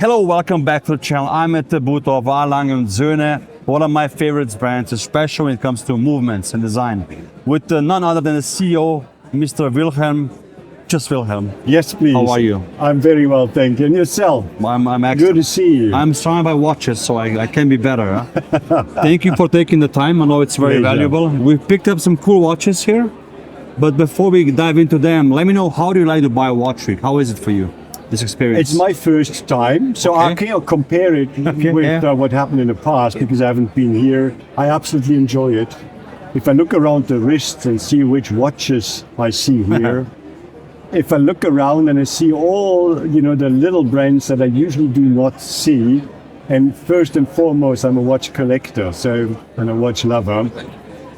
Hello, welcome back to the channel. I'm at the booth of Lange Söhne, one of my favorite brands, especially when it comes to movements and design, with none other than the CEO, Mr. Wilhelm. Just Wilhelm. Yes, please. How are you? I'm very well, thank you. And yourself? I'm excellent. Good to see you. I'm surrounded by watches, so I can be better. Huh? Thank you for taking the time. I know it's very valuable. We've picked up some cool watches here, but before we dive into them, let me know, how do you like to buy a watch week? How is it for you, this experience? It's my first time, so I can't compare it with what happened in the past because I haven't been here. I absolutely enjoy it. If I look around the wrists and see which watches I see here, if I look around and I see all, the little brands that I usually do not see, and first and foremost, I'm a watch collector, and a watch lover,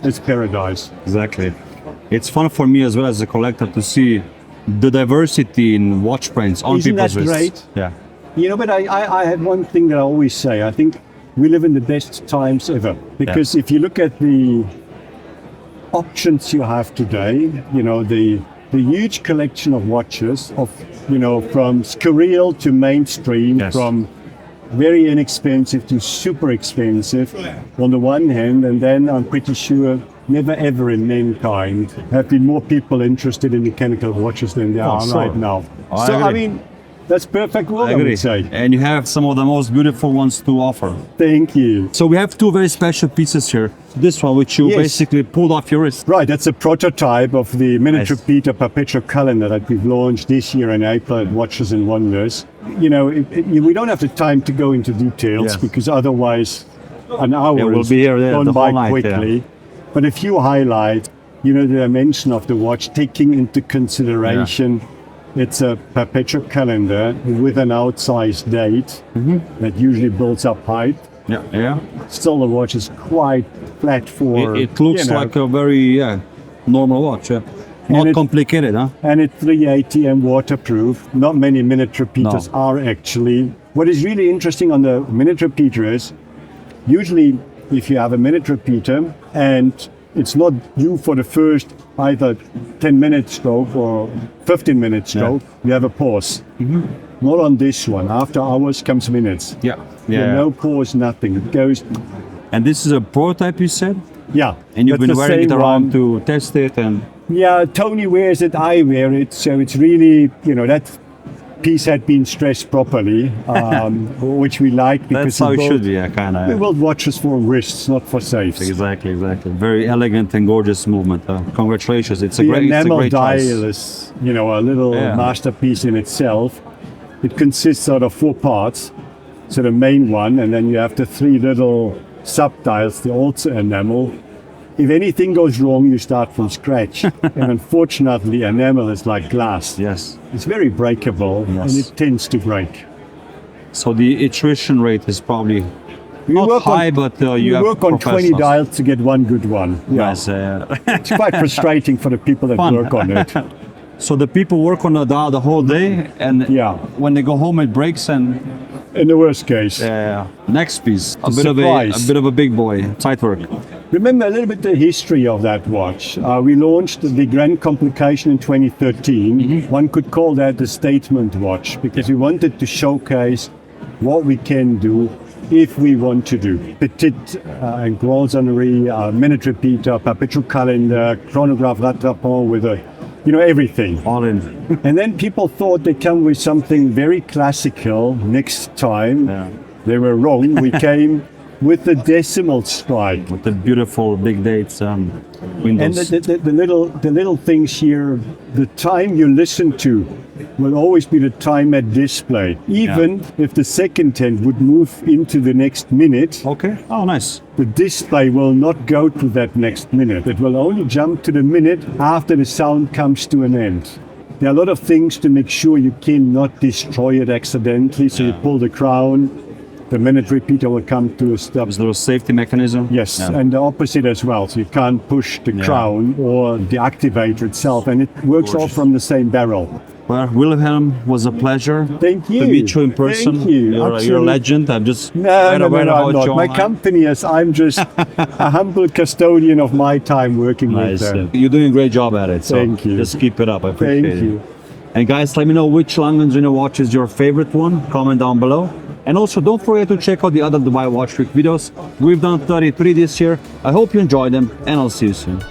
it's paradise. Exactly. It's fun for me as well as a collector to see the diversity in watch brands on people's wrists. Isn't that great? Yeah. But I had one thing that I always say. I think we live in the best times ever. Because if you look at the options you have today, the huge collection of watches, from scurril to mainstream, from very inexpensive to super expensive on the one hand, and then I'm pretty sure never ever in mankind have been more people interested in mechanical watches than they are right now. I mean, that's perfect world, I would say. And you have some of the most beautiful ones to offer. Thank you. So we have two very special pieces here. This one, which you basically pulled off your wrist. Right, that's a prototype of the miniature Peter perpetual calendar that we've launched this year in April at Watches and Wonders. We don't have the time to go into details because otherwise an hour will be here gone by night, quickly. But a few highlights, the dimension of the watch, taking into consideration it's a perpetual calendar with an outsized date that usually builds up height. Still, the watch is quite flat for... It looks like a very normal watch. Not complicated, huh? And it's 380 and waterproof. Not many miniature Peters are actually. What is really interesting on the miniature Peter is, usually if you have a miniature Peter and it's not due for the first either 10-minute stroke or 15-minute stroke, you have a pause. Not on this one. After hours comes minutes. No pause, nothing. It goes. And this is a prototype, you said? Yeah. And you've been wearing it around to test it and... Yeah, Tony wears it, I wear it. So it's really, that piece had been stressed properly, which we like because that's how it should be, kind of. We build watches for wrists, not for safes. Exactly. Very elegant and gorgeous movement. Congratulations! It's a the great enamel dial choice. is, a little masterpiece in itself. It consists out of 4 parts. So the main one, and then you have the 3 little sub-dials, the also enamel. If anything goes wrong, you start from scratch. And unfortunately, enamel is like glass. Yes. It's very breakable, and it tends to break. So the attrition rate is probably not high, but you work on 20 dials to get one good one. Yes. It's quite frustrating for the people that work on it. So the people work on the dial the whole day, and when they go home, it breaks, and in the worst case. Next piece, a bit of a big boy, Zeitwerk. Remember a little bit the history of that watch. We launched the Grand Complication in 2013. One could call that the statement watch because we wanted to showcase what we can do if we want to do. Petite and grand sonnerie, miniature Peter, perpetual calendar, chronograph rattrapant with everything. All in. And then people thought they come with something very classical next time. They were wrong. We came with the decimal strike. With the beautiful big dates windows. And the little things here, the time you listen to will always be the time at display. Even if the second hand would move into the next minute. Okay. Oh, nice. The display will not go to that next minute. It will only jump to the minute after the sound comes to an end. There are a lot of things to make sure you cannot destroy it accidentally. So you pull the crown, the minute repeater will come to a stop. Is there a safety mechanism? Yes, and the opposite as well. So you can't push the crown or the activator itself, and it works all from the same barrel. Well, Wilhelm, was a pleasure. Thank you. To meet you in person. Thank you. You're a legend. I'm just no, I'm not. My company is. I'm just a humble custodian of my time working with them. You're doing a great job at it. So Thank you. Just keep it up. I appreciate it. Thank you. And guys, let me know which Lange Söhne watch is your favorite one. Comment down below. And also don't forget to check out the other Dubai Watch Week videos. We've done 33 this year. I hope you enjoyed them, and I'll see you soon.